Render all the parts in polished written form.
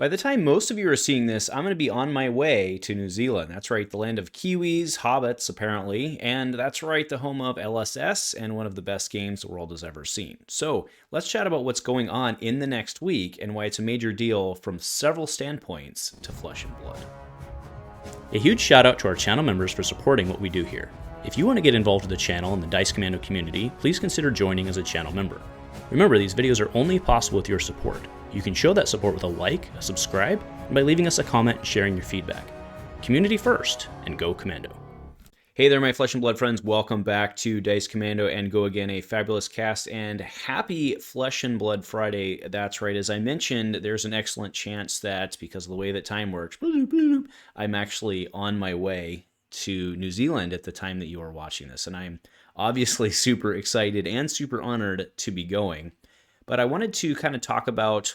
By the time most of you are seeing this, I'm going to be on my way to New Zealand. That's right, the land of Kiwis, hobbits, apparently, and that's right, the home of LSS and one of the best games the world has ever seen. So let's chat about what's going on in the next week and why it's a major deal from several standpoints to Flesh and Blood. A huge shout out to our channel members for supporting what we do here. If you want to get involved with the channel and the Dice Commando community, please consider joining as a channel member. Remember, these videos are only possible with your support. You can show that support with a like, a subscribe, and by leaving us a comment and sharing your feedback. Community first, and go Commando. Hey there, my Flesh and Blood friends. Welcome back to Dice Commando and Go Again, a fabulous cast, and happy Flesh and Blood Friday. That's right, as I mentioned, there's an excellent chance that, because of the way that time works, I'm actually on my way to New Zealand at the time that you are watching this, and I'm obviously super excited and super honored to be going. But I wanted to kind of talk about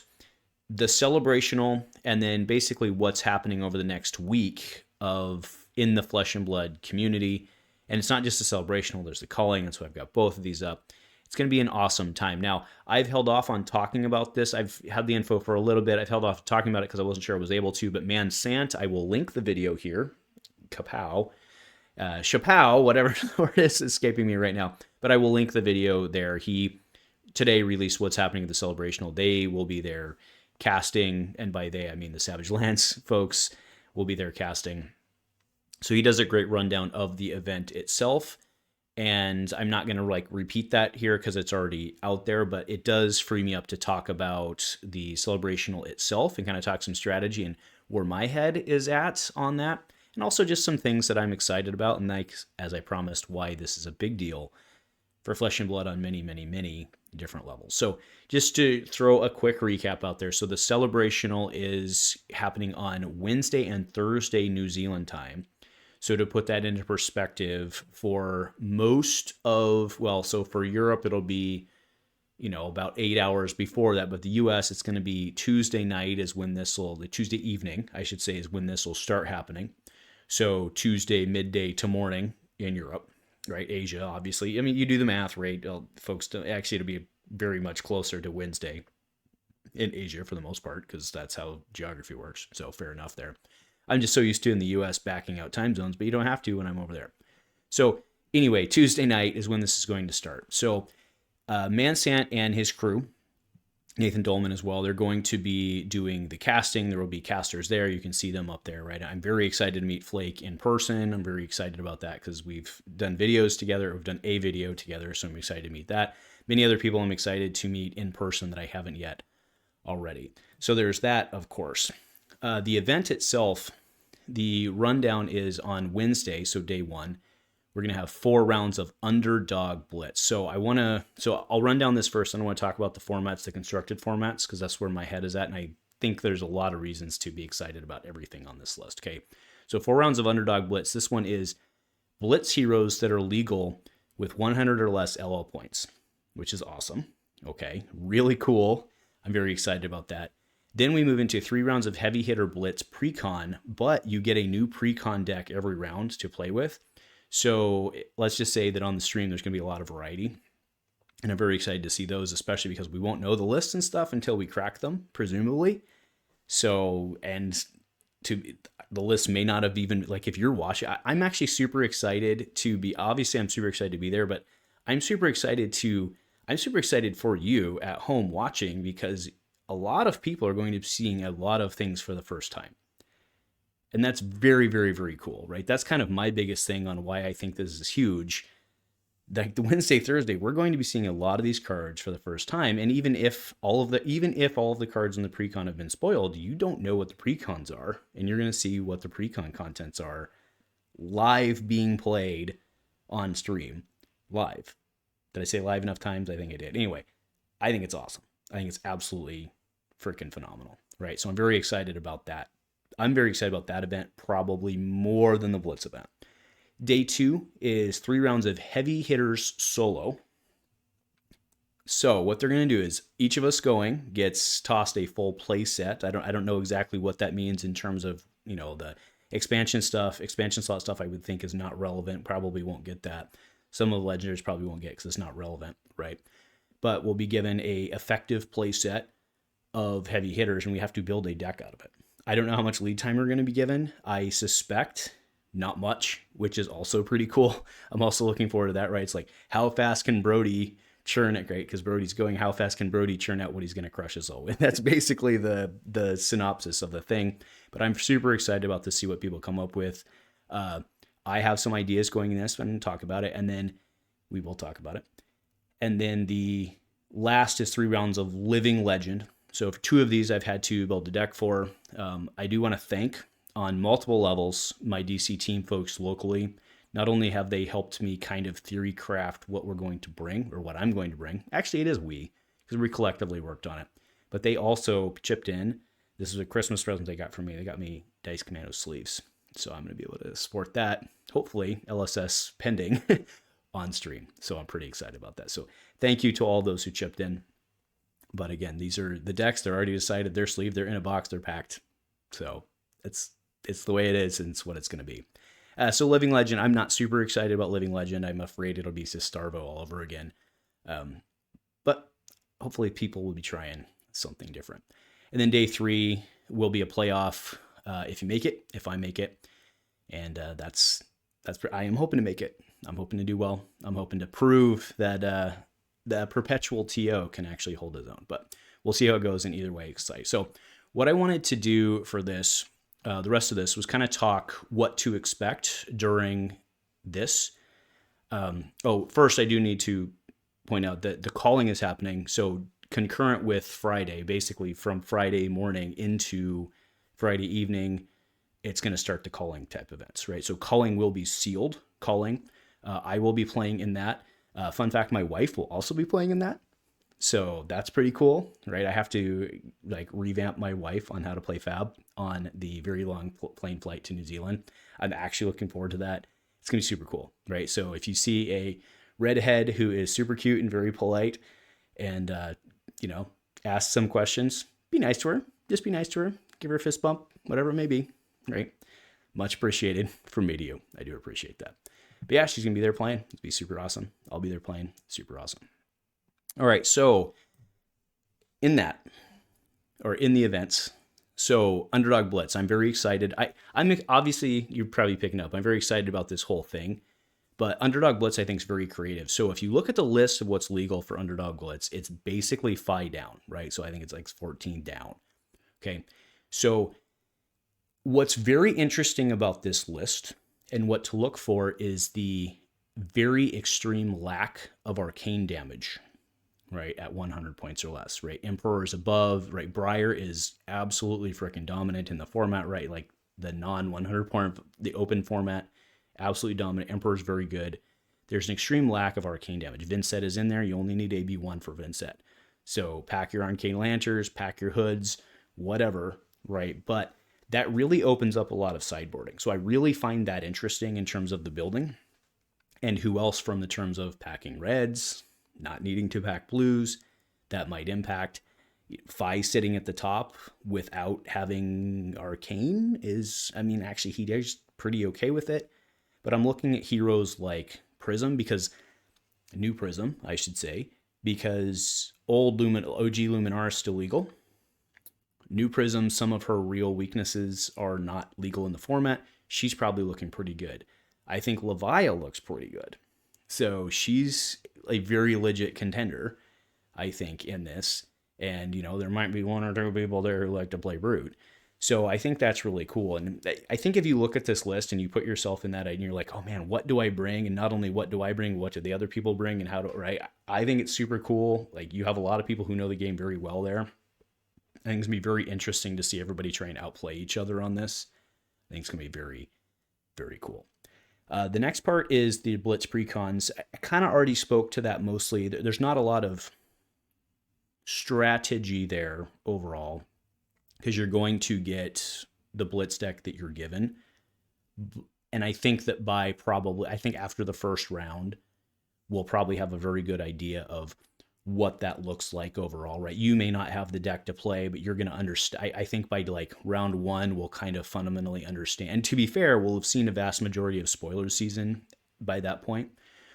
the celebrational and then basically what's happening over the next week in the Flesh and Blood community. And it's not just the celebrational, there's the calling, and so I've got both of these up. It's going to be an awesome time. Now, I've held off on talking about this. I've had the info for a little bit. I've held off talking about it because I wasn't sure I was able to, but man, Sant, I will link the video here. Kapow. Chapow, whatever the word is escaping me right now. But I will link the video there. He today released what's happening at the celebrational. They will be there casting, and by they I mean the Savage Lance folks will be there casting. So he does a great rundown of the event itself, and I'm not going to repeat that here because it's already out there, but it does free me up to talk about the celebrational itself and kind of talk some strategy and where my head is at on that, and also just some things that I'm excited about, and as I promised, why this is a big deal for Flesh and Blood on many, many, many different levels. So just to throw a quick recap out there. So the celebrational is happening on Wednesday and Thursday New Zealand time. So to put that into perspective, for for Europe, it'll be, about 8 hours before that. But the US, it's going to be Tuesday night Tuesday evening, I should say, is when this will start happening. So Tuesday midday to morning in Europe. Right, Asia, obviously. I mean, you do the math, right? Folks, it'll be very much closer to Wednesday in Asia for the most part, because that's how geography works. So fair enough there. I'm just so used to in the U.S. backing out time zones, but you don't have to when I'm over there. So anyway, Tuesday night is when this is going to start. So Mansant and his crew, Nathan Dolman as well, they're going to be doing the casting. There will be casters there. You can see them up there, right? I'm very excited to meet Flake in person. I'm very excited about that because we've done videos together. We've done a video together, so I'm excited to meet that. Many other people I'm excited to meet in person that I haven't yet already. So there's that, of course. The event itself, the rundown is on Wednesday, so day one. We're going to have 4 rounds of Underdog Glitz. So I'll run down this first. I don't want to talk about the formats, the constructed formats, because that's where my head is at. And I think there's a lot of reasons to be excited about everything on this list. Okay. So 4 rounds of Underdog Blitz. This one is Blitz heroes that are legal with 100 or less LL points, which is awesome. Okay. Really cool. I'm very excited about that. Then we move into 3 rounds of Heavy Hitter Blitz Precon, but you get a new Precon deck every round to play with. So let's just say that on the stream, there's going to be a lot of variety. And I'm very excited to see those, especially because we won't know the lists and stuff until we crack them, presumably. So, the list may not have even, if you're watching, I'm actually super excited to be, obviously I'm super excited to be there, but I'm super excited for you at home watching, because a lot of people are going to be seeing a lot of things for the first time. And that's very, very, very cool, right? That's kind of my biggest thing on why I think this is huge. Like the Wednesday, Thursday, we're going to be seeing a lot of these cards for the first time. And even if all of the cards in the precon have been spoiled, you don't know what the precons are. And you're going to see what the precon contents are live being played on stream. Live. Did I say live enough times? I think I did. Anyway, I think it's awesome. I think it's absolutely freaking phenomenal, right? So I'm very excited about that. I'm very excited about that event, probably more than the Blitz event. Day 2 is 3 rounds of Heavy Hitters Solo. So what they're going to do is each of us going gets tossed a full play set. I don't know exactly what that means in terms of, the expansion slot stuff I would think is not relevant. Probably won't get that. Some of the legendaries probably won't get because it's not relevant, right? But we'll be given a effective play set of heavy hitters, and we have to build a deck out of it. I don't know how much lead time we're going to be given. I suspect not much, which is also pretty cool. I'm also looking forward to that, right? It's like, how fast can Brody churn it? Great, because Brody's going, how fast can Brody churn out what he's going to crush us all with? That's basically the synopsis of the thing. But I'm super excited about to see what people come up with. I have some ideas going in this and talk about it, and then we will talk about it. And then the last is 3 rounds of Living Legend. So for 2 of these, I've had to build a deck for. I do want to thank, on multiple levels, my DC team folks locally. Not only have they helped me kind of theory craft what we're going to bring, or what I'm going to bring. Actually, it is we, because we collectively worked on it. But they also chipped in. This is a Christmas present they got from me. They got me Dice Commando sleeves. So I'm going to be able to sport that, hopefully, LSS pending, on stream. So I'm pretty excited about that. So thank you to all those who chipped in. But again, these are the decks. They're already decided. They're sleeved. They're in a box. They're packed. So it's the way it is, and it's what it's going to be. So Living Legend, I'm not super excited about Living Legend. I'm afraid it'll be Sistarvo all over again. But hopefully people will be trying something different. And then day 3 will be a playoff. If you make it, if I make it. And I am hoping to make it. I'm hoping to do well. I'm hoping to prove that the perpetual TO can actually hold his own. But we'll see how it goes in either way. Excited. So what I wanted to do for this, the rest of this, was kind of talk what to expect during this. First, I do need to point out that the calling is happening. So concurrent with Friday, basically from Friday morning into Friday evening, it's going to start the calling type events, right? So calling will be sealed calling. I will be playing in that. Fun fact, my wife will also be playing in that. So that's pretty cool, right? I have to revamp my wife on how to play Fab on the very long plane flight to New Zealand. I'm actually looking forward to that. It's going to be super cool, right? So if you see a redhead who is super cute and very polite and, asks some questions, be nice to her. Just be nice to her. Give her a fist bump, whatever it may be, right? Much appreciated from me to you. I do appreciate that. But yeah, she's going to be there playing. It'll be super awesome. I'll be there playing. Super awesome. All right, so in the events, so Underdog Blitz, I'm very excited. I'm obviously, you're probably picking up, I'm very excited about this whole thing, but Underdog Blitz, I think, is very creative. So if you look at the list of what's legal for Underdog Glitz, it's basically 5 down, right? So I think it's like 14 down. Okay, so what's very interesting about this list and what to look for is the very extreme lack of arcane damage, right, at 100 points or less, right? Emperor is above, right? Briar is absolutely freaking dominant in the format, right? Like the non-100 point, the open format, absolutely dominant. Emperor is very good. There's an extreme lack of arcane damage. Vincent is in there. You only need AB1 for Vincent. So pack your Arcane Lanterns, pack your hoods, whatever, right? But that really opens up a lot of sideboarding. So I really find that interesting in terms of the building. And who else from the terms of packing reds, not needing to pack blues, that might impact. Fi sitting at the top without having Arcane is, actually he is pretty okay with it. But I'm looking at heroes like Prism, because new Prism, I should say, because OG Luminar is still legal. New Prism, some of her real weaknesses are not legal in the format. She's probably looking pretty good. I think Levia looks pretty good. So she's a very legit contender, I think, in this. And, there might be 1 or 2 people there who like to play Brute. So I think that's really cool. And I think if you look at this list and you put yourself in that and you're like, oh man, what do I bring? And not only what do I bring, what do the other people bring and how do, right? I think it's super cool. Like you have a lot of people who know the game very well there. I think it's going to be very interesting to see everybody try and outplay each other on this. I think it's going to be very, very cool. The next part is the Blitz precons. I kind of already spoke to that mostly. There's not a lot of strategy there overall because you're going to get the Blitz deck that you're given. And I think that after the first round, we'll probably have a very good idea of what that looks like overall, right? You may not have the deck to play, but you're going to understand. I think by round 1, we'll kind of fundamentally understand. And to be fair, we'll have seen a vast majority of spoiler season by that point.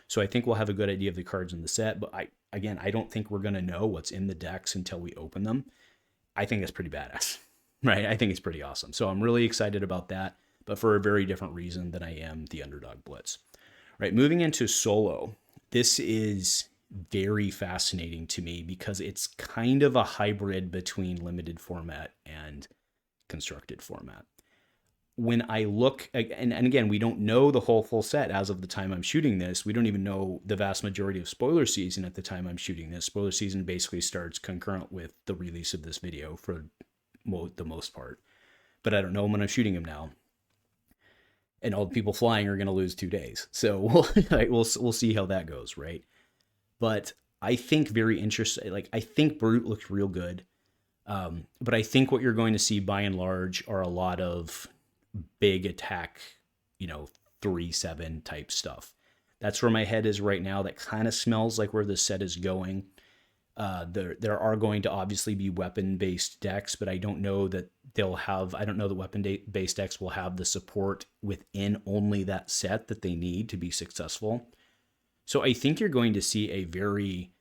So I think we'll have a good idea of the cards in the set. But I don't think we're going to know what's in the decks until we open them. I think it's pretty badass, right? I think it's pretty awesome. So I'm really excited about that, but for a very different reason than I am the Underdog Blitz. Right, moving into solo, this is very fascinating to me because it's kind of a hybrid between limited format and constructed format. When I look, and again, we don't know the whole full set as of the time I'm shooting this. We don't even know the vast majority of spoiler season at the time I'm shooting this. Spoiler season basically starts concurrent with the release of this video for the most part. But I don't know when I'm shooting them now. And all the people flying are going to lose 2 days. So we'll see how that goes, right? But I think very interesting. Like, I think Brute looks real good. But I think what you're going to see by and large are a lot of big attack, 3/7 type stuff. That's where my head is right now. That kind of smells like where the set is going. There are going to obviously be weapon-based decks, but I don't know that I don't know that weapon-based decks will have the support within only that set that they need to be successful. So I think you're going to see a very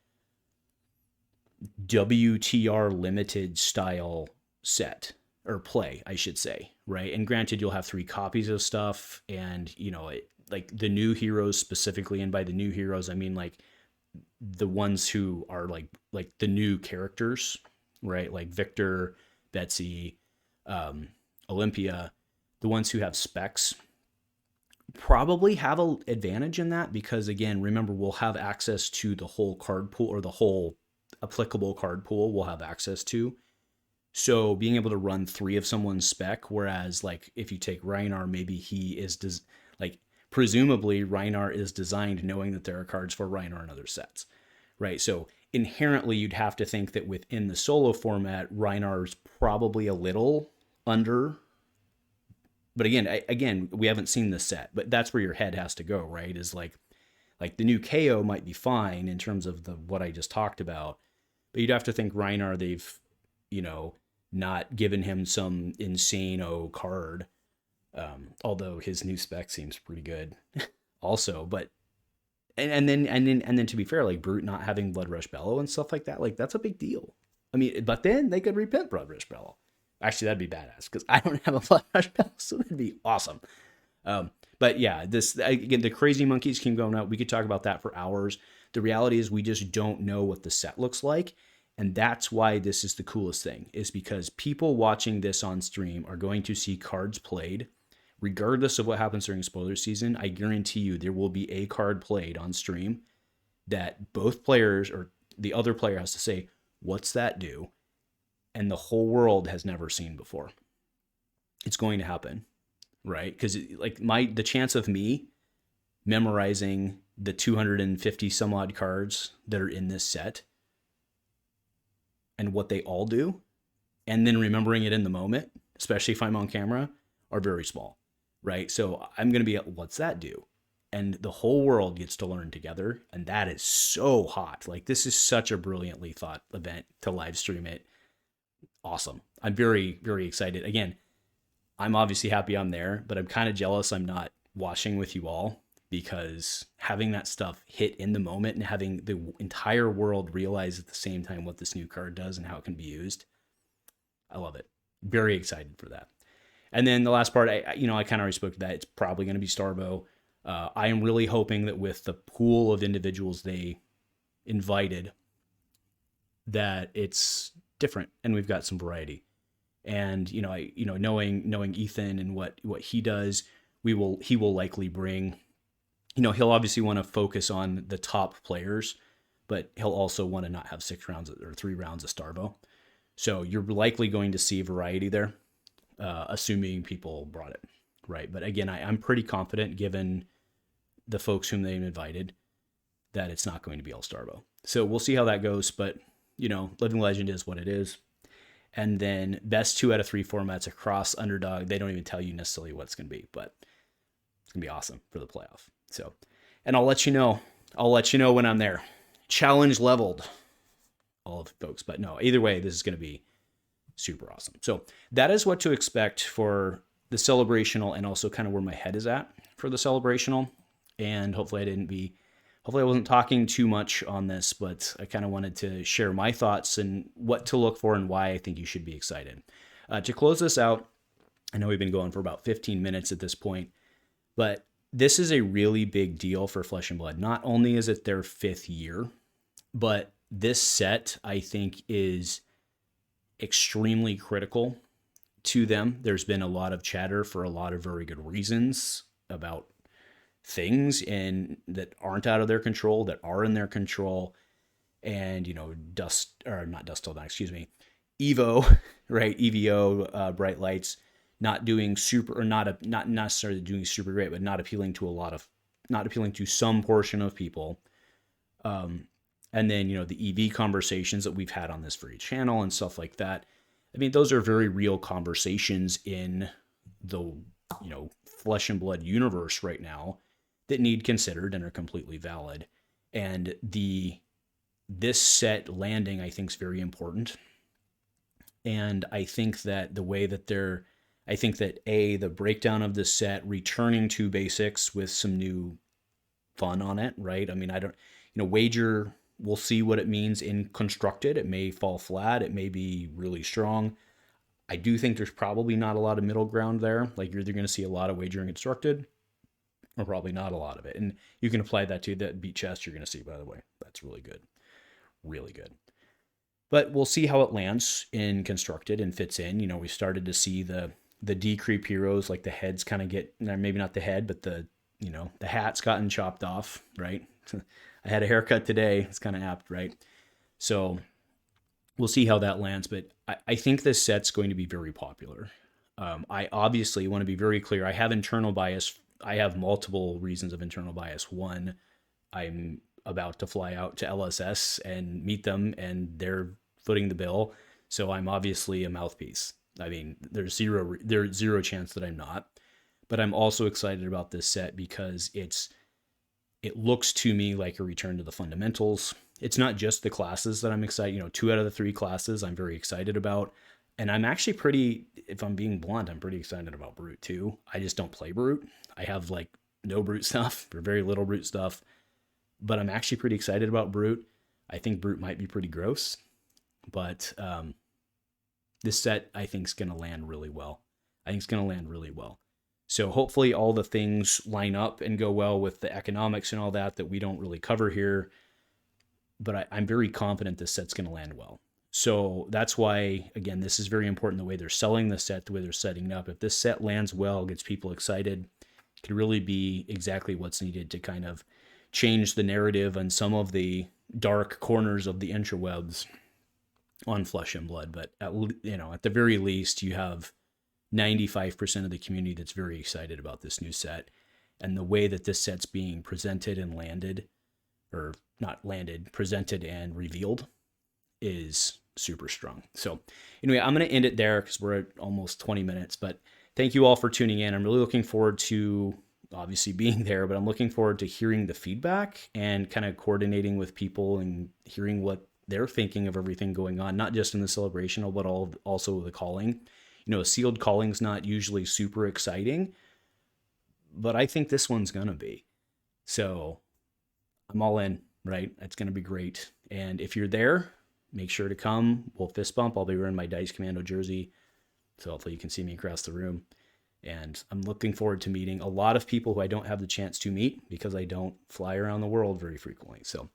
WTR limited style set, or play, I should say, right? And granted, you'll have 3 copies of stuff, and, like the new heroes specifically, and by the new heroes, I mean like the ones who are like the new characters, right? Like Victor, Betsy, Olympia, the ones who have specs probably have an advantage in that because, again, remember, we'll have access to the whole card pool, or the whole applicable card pool we'll have access to. So being able to run 3 of someone's spec, whereas like if you take Rhinar, maybe he is presumably Rhinar is designed knowing that there are cards for Rhinar in other sets, right? So inherently you'd have to think that within the solo format, Rhinar's probably a little under. But again, we haven't seen the set, but that's where your head has to go, right? Is like the new Kayo might be fine in terms of what I just talked about, but you'd have to think Rhinar, they've, not given him some insane card. Although his new spec seems pretty good also, but and then to be fair, like Brute not having Blood Rush Bellow and stuff like that, like that's a big deal. I mean, but then they could reprint Blood Rush Bellow. Actually, that'd be badass because I don't have a Blood Rush Bellow, so that'd be awesome. But yeah, this again, the Crazy Monkeys keep going out. We could talk about that for hours. The reality is we just don't know what the set looks like. And that's why this is the coolest thing, is because people watching this on stream are going to see cards played. Regardless of what happens during spoiler season, I guarantee you there will be a card played on stream that both players or the other player has to say, what's that do? And the whole world has never seen before. It's going to happen, right? Because the chance of me memorizing the 250 some odd cards that are in this set and what they all do, and then remembering it in the moment, especially if I'm on camera, are very small, right? So I'm going to be at, what's that do? And the whole world gets to learn together, and that is so hot. Like, this is such a brilliantly thought event to live stream it. Awesome. I'm very, very excited. Again, I'm obviously happy I'm there, but I'm kind of jealous I'm not watching with you all, because having that stuff hit in the moment and having the entire world realize at the same time what this new card does and how it can be used, I love it. Very excited for that. And then the last part, I kind of already spoke to that. It's probably going to be Starbo. I am really hoping that with the pool of individuals they invited, that it's different and we've got some variety. And knowing Ethan and what he does, he will likely bring. He'll obviously want to focus on the top players, but he'll also want to not have 6 rounds or 3 rounds of Starvo. So you're likely going to see variety there, assuming people brought it, right? But again, I'm pretty confident, given the folks whom they've invited, that it's not going to be all Starvo. So we'll see how that goes, but, Living Legend is what it is. And then best 2 out of 3 formats across Underdog. They don't even tell you necessarily what it's going to be, but it's going to be awesome for the playoff. So, and I'll let you know. When I'm there. Challenge leveled, all of the folks. But no, either way, this is going to be super awesome. So that is what to expect for the celebrational, and also kind of where my head is at for the celebrational. And hopefully I didn't be hopefully I wasn't talking too much on this, but I kind of wanted to share my thoughts and what to look for and why I think you should be excited. To close this out, I know we've been going for about 15 minutes at this point, but this is a really big deal for Flesh and Blood. Not only is it their 5th year, but this set, I think, is extremely critical to them. There's been a lot of chatter for a lot of very good reasons about things and that aren't out of their control, that are in their control. And, you know, Evo, right? EVO, Bright Lights, not doing super, or not necessarily doing super great, but not appealing to some portion of people. And then, you know, the EV conversations that we've had on this very channel and stuff like that. I mean, those are very real conversations in the, you know, Flesh and Blood universe right now that need considered and are completely valid. And this set landing, I think, is very important. And I think that the way that the breakdown of the set returning to basics with some new fun on it, right? I mean, Wager, we'll see what it means in Constructed. It may fall flat. It may be really strong. I do think there's probably not a lot of middle ground there. Like, you're either going to see a lot of Wager in Constructed or probably not a lot of it. And you can apply that to that beat chest you're going to see, by the way. That's really good. Really good. But we'll see how it lands in Constructed and fits in. You know, we started to see the decreep heroes, like the heads kind of get, maybe not the head, but the hat's gotten chopped off, right? I had a haircut today. It's kind of apt, right? So we'll see how that lands. But I think this set's going to be very popular. I obviously want to be very clear. I have internal bias. I have multiple reasons of internal bias. One, I'm about to fly out to LSS and meet them, and they're footing the bill. So I'm obviously a mouthpiece. I mean, there's zero chance that I'm not. But I'm also excited about this set because it looks to me like a return to the fundamentals. It's not just the classes that I'm excited. You know, 2 out of the 3 classes I'm very excited about. And I'm actually if I'm being blunt, I'm pretty excited about Brute too. I just don't play Brute. I have like no Brute stuff or very little Brute stuff. But I'm actually pretty excited about Brute. I think Brute might be pretty gross. But this set, I think, is going to land really well. So hopefully all the things line up and go well with the economics and all that we don't really cover here. But I'm very confident this set's going to land well. So that's why, again, this is very important, the way they're selling the set, the way they're setting it up. If this set lands well, gets people excited, it could really be exactly what's needed to kind of change the narrative on some of the dark corners of the interwebs on Flesh and Blood. But at the very least, you have 95% of the community that's very excited about this new set, and the way that this set's being presented and presented and revealed is super strong. So anyway, I'm going to end it there because we're at almost 20 minutes, but thank you all for tuning in. I'm really looking forward to obviously being there, but I'm looking forward to hearing the feedback and kind of coordinating with people and hearing what they're thinking of everything going on, not just in the celebration, but also the calling. You know, a sealed calling's not usually super exciting, but I think this one's going to be. So I'm all in, right? It's going to be great. And if you're there, make sure to come. We'll fist bump. I'll be wearing my Dice Commando jersey, so hopefully you can see me across the room. And I'm looking forward to meeting a lot of people who I don't have the chance to meet because I don't fly around the world very frequently. So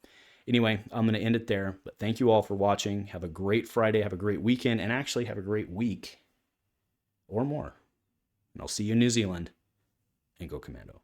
anyway, I'm going to end it there. But thank you all for watching. Have a great Friday. Have a great weekend. And actually have a great week or more. And I'll see you in New Zealand. And go Commando.